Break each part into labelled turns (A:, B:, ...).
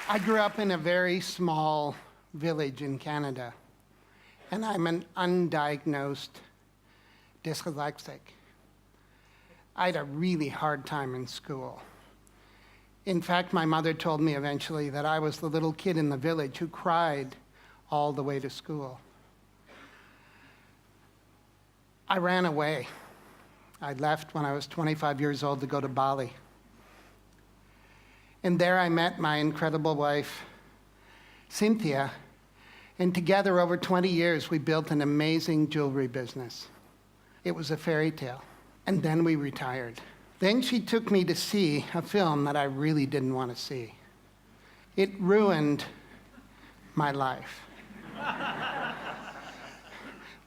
A: I grew up in a very small village in Canada, and I'm an undiagnosed dyslexic. I had a really hard time in school. In fact, my mother told me eventually that I was the little kid in the village who cried all the way to school. I ran away. I left when I was 25 years old to go to Bali. And there I met my incredible wife, Cynthia, and together over 20 years we built an amazing jewelry business. It was a fairy tale. And then we retired. Then she took me to see a film that I really didn't want to see. It ruined my life.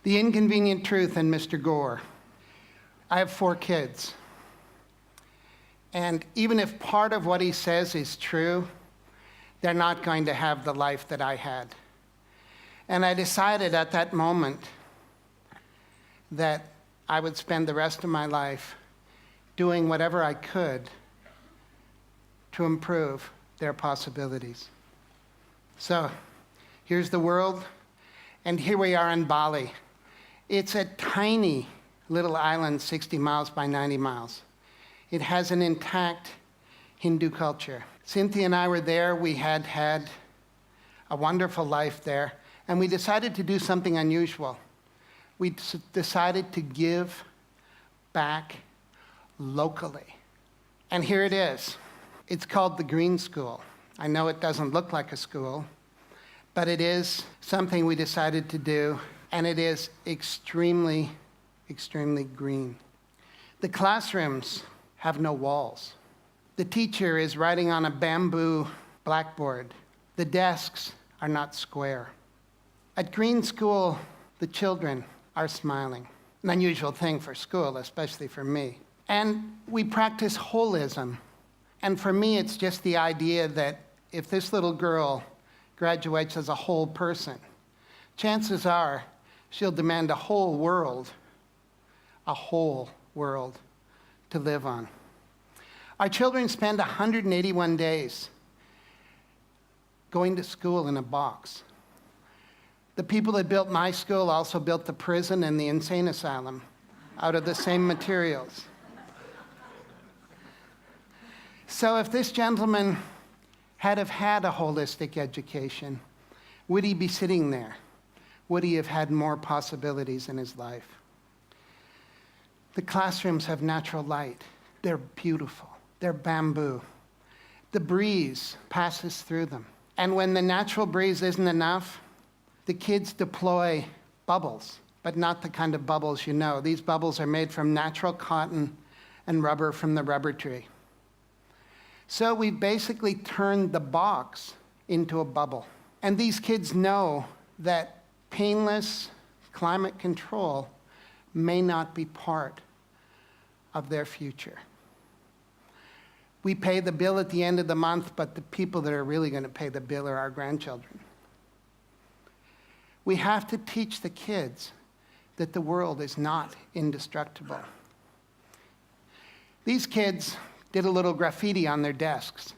A: The Inconvenient Truth and Mr. Gore. I have 4 kids. And even if part of what he says is true, they're not going to have the life that I had. And I decided at that moment that I would spend the rest of my life doing whatever I could to improve their possibilities. So here's the world, and here we are in Bali. It's a tiny little island, 60 miles by 90 miles. It has an intact Hindu culture. Cynthia and I were there. We had had a wonderful life there, and we decided to do something unusual. We decided to give back locally. And here it is. It's called the Green School. I know it doesn't look like a school, but it is something we decided to do, and it is extremely, extremely green. The classrooms have no walls. The teacher is writing on a bamboo blackboard. The desks are not square. At Green School, the children are smiling. An unusual thing for school, especially for me. And we practice holism. And for me, it's just the idea that if this little girl graduates as a whole person, chances are she'll demand a whole world to live on. Our children spend 181 days going to school in a box. The people that built my school also built the prison and the insane asylum out of the same materials. So if this gentleman had have had a holistic education, would he be sitting there? Would he have had more possibilities in his life? The classrooms have natural light. They're beautiful. They're bamboo. The breeze passes through them. And when the natural breeze isn't enough, the kids deploy bubbles, but not the kind of bubbles you know. These bubbles are made from natural cotton and rubber from the rubber tree. So we basically turned the box into a bubble. And these kids know that painless climate control may not be part of their future. We pay the bill at the end of the month, but the people that are really going to pay the bill are our grandchildren. We have to teach the kids that the world is not indestructible. These kids did a little graffiti on their desks,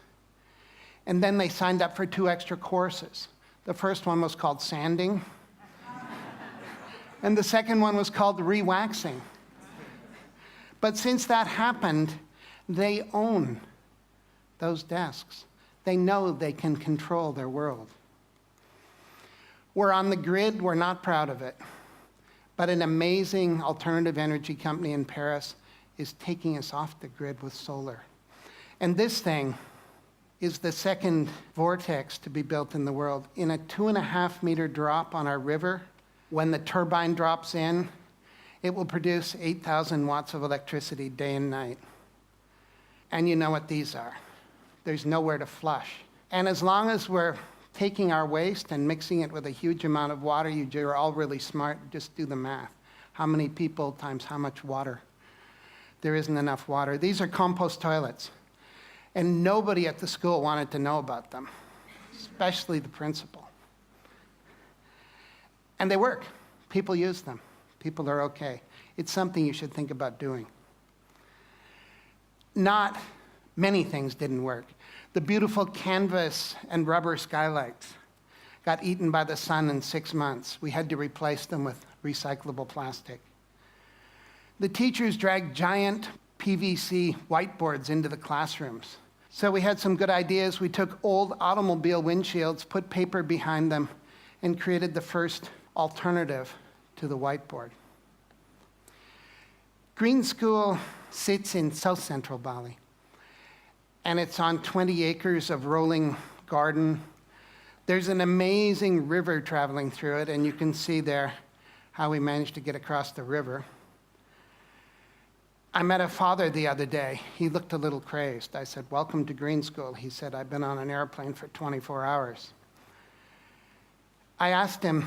A: and then they signed up for 2 extra courses. The first one was called sanding, and the second one was called re-waxing. But since that happened, they own those desks. They know they can control their world. We're on the grid, we're not proud of it. But an amazing alternative energy company in Paris is taking us off the grid with solar. And this thing is the second vortex to be built in the world. In a 2.5 meter drop on our river, when the turbine drops in, it will produce 8,000 watts of electricity day and night. And you know what these are. There's nowhere to flush. And as long as we're taking our waste and mixing it with a huge amount of water, you're all really smart, just do the math. How many people times how much water? There isn't enough water. These are compost toilets. And nobody at the school wanted to know about them, especially the principal. And they work. People use them. People are okay. It's something you should think about doing. Not Many things didn't work. The beautiful canvas and rubber skylights got eaten by the sun in 6 months. We had to replace them with recyclable plastic. The teachers dragged giant PVC whiteboards into the classrooms. So we had some good ideas. We took old automobile windshields, put paper behind them, and created the first alternative to the whiteboard. Green School sits in South Central Bali, and it's on 20 acres of rolling garden. There's an amazing river traveling through it, and you can see there how we managed to get across the river. I met a father the other day. He looked a little crazed. I said, "Welcome to Green School." He said, "I've been on an airplane for 24 hours. I asked him,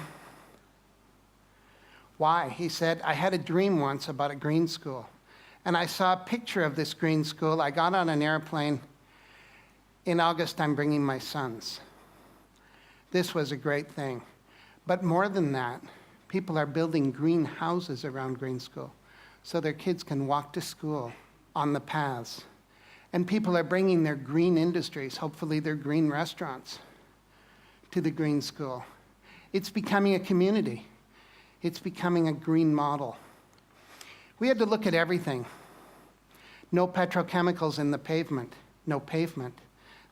A: why? He said, "I had a dream once about a green school, and I saw a picture of this green school. I got on an airplane. In August, I'm bringing my sons." This was a great thing. But more than that, people are building green houses around Green School so their kids can walk to school on the paths. And people are bringing their green industries, hopefully their green restaurants, to the Green School. It's becoming a community. It's becoming a green model. We had to look at everything. No petrochemicals in the pavement. No pavement.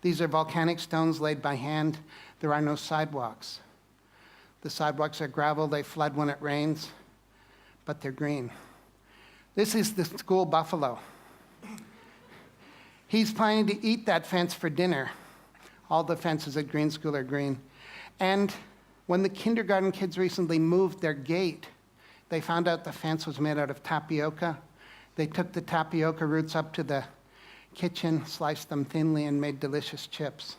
A: These are volcanic stones laid by hand. There are no sidewalks. The sidewalks are gravel. They flood when it rains, but they're green. This is the school buffalo. He's planning to eat that fence for dinner. All the fences at Green School are green. And when the kindergarten kids recently moved their gate, they found out the fence was made out of tapioca. They took the tapioca roots up to the kitchen, sliced them thinly, and made delicious chips.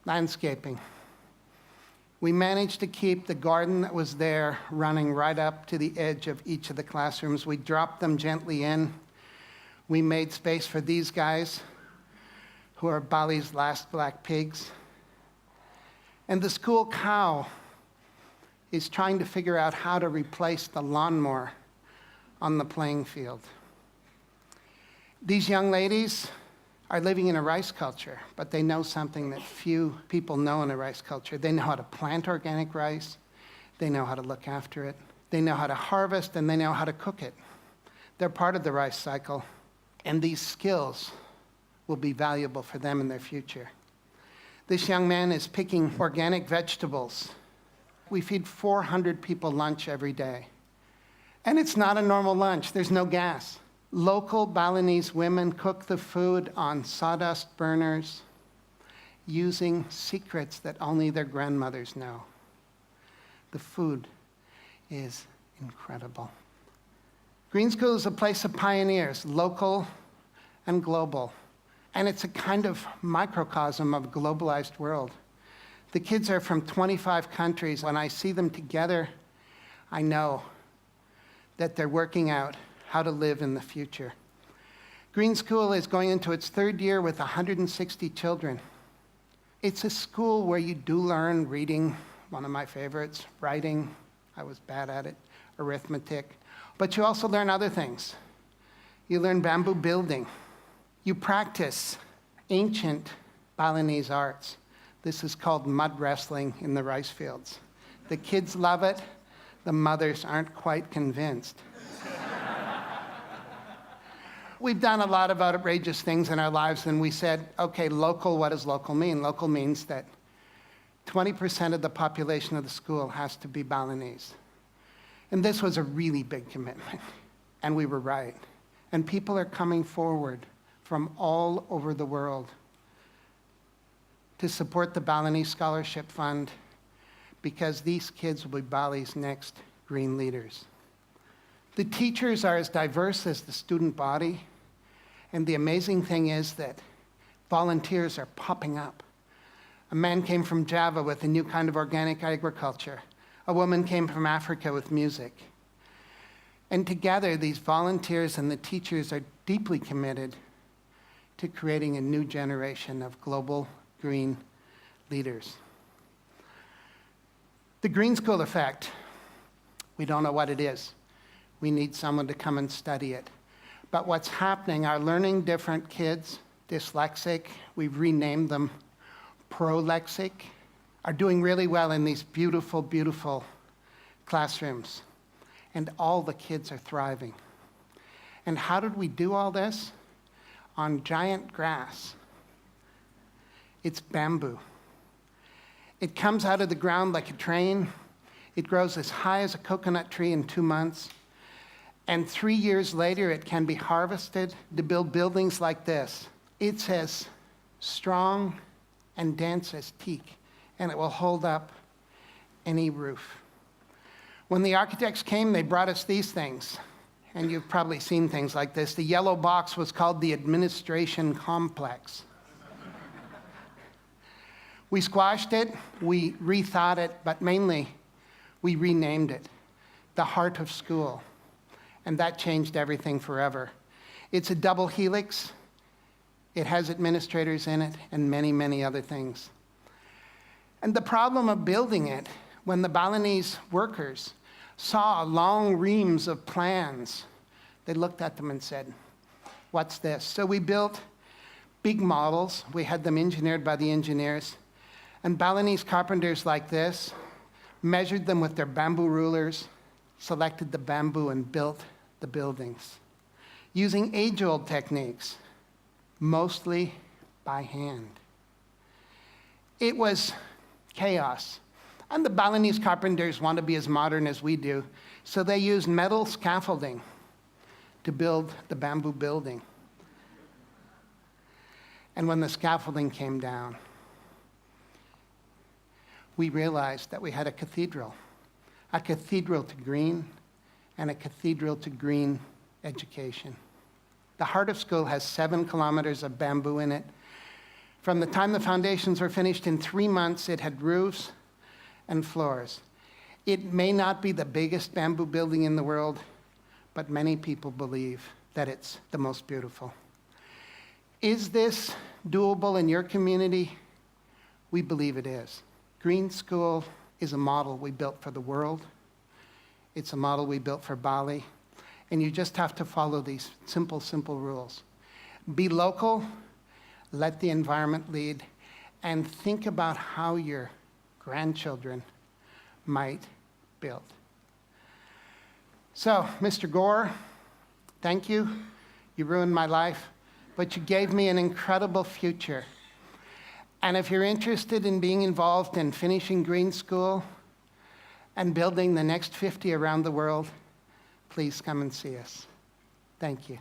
A: Landscaping. We managed to keep the garden that was there running right up to the edge of each of the classrooms. We dropped them gently in. We made space for these guys, who are Bali's last black pigs. And the school cow is trying to figure out how to replace the lawnmower on the playing field. These young ladies are living in a rice culture, but they know something that few people know in a rice culture. They know how to plant organic rice, they know how to look after it, they know how to harvest, and they know how to cook it. They're part of the rice cycle, and these skills will be valuable for them in their future. This young man is picking organic vegetables. We feed 400 people lunch every day. And it's not a normal lunch. There's no gas. Local Balinese women cook the food on sawdust burners using secrets that only their grandmothers know. The food is incredible. Green School is a place of pioneers, local and global. And it's a kind of microcosm of a globalized world. The kids are from 25 countries. When I see them together, I know that they're working out how to live in the future. Green School is going into its third year with 160 children. It's a school where you do learn reading, one of my favorites, writing, I was bad at it, arithmetic, but you also learn other things. You learn bamboo building. You practice ancient Balinese arts. This is called mud wrestling in the rice fields. The kids love it. The mothers aren't quite convinced. We've done a lot of outrageous things in our lives, and we said, okay, local, what does local mean? Local means that 20% of the population of the school has to be Balinese. And this was a really big commitment, and we were right. And people are coming forward from all over the world to support the Balinese Scholarship Fund, because these kids will be Bali's next green leaders. The teachers are as diverse as the student body, and the amazing thing is that volunteers are popping up. A man came from Java with a new kind of organic agriculture. A woman came from Africa with music. And together, these volunteers and the teachers are deeply committed to creating a new generation of global green leaders. The Green School effect, we don't know what it is. We need someone to come and study it. But what's happening are learning different kids dyslexic, we've renamed them prolexic, are doing really well in these beautiful, beautiful classrooms. And all the kids are thriving. And how did we do all this? On giant grass. It's bamboo. It comes out of the ground like a train. It grows as high as a coconut tree in 2 months. And 3 years later, it can be harvested to build buildings like this. It's as strong and dense as teak, and it will hold up any roof. When the architects came, they brought us these things. And you've probably seen things like this. The yellow box was called the administration complex. We squashed it, we rethought it, but mainly we renamed it the heart of school. And that changed everything forever. It's a double helix. It has administrators in it and many, many other things. And the problem of building it, when the Balinese workers saw long reams of plans, they looked at them and said, "What's this?" So we built big models. We had them engineered by the engineers. And Balinese carpenters like this measured them with their bamboo rulers, selected the bamboo, and built the buildings using age-old techniques, mostly by hand. It was chaos. And the Balinese carpenters want to be as modern as we do, so they used metal scaffolding to build the bamboo building. And when the scaffolding came down, we realized that we had a cathedral to green, and a cathedral to green education. The heart of school has 7 kilometers of bamboo in it. From the time the foundations were finished in 3 months, it had roofs and floors. It may not be the biggest bamboo building in the world, but many people believe that it's the most beautiful. Is this doable in your community? We believe it is. Green School is a model we built for the world. It's a model we built for Bali. And you just have to follow these simple, simple rules. Be local, let the environment lead, and think about how your grandchildren might build. So, Mr. Gore, thank you. You ruined my life, but you gave me an incredible future. And if you're interested in being involved in finishing Green School and building the next 50 around the world, please come and see us. Thank you.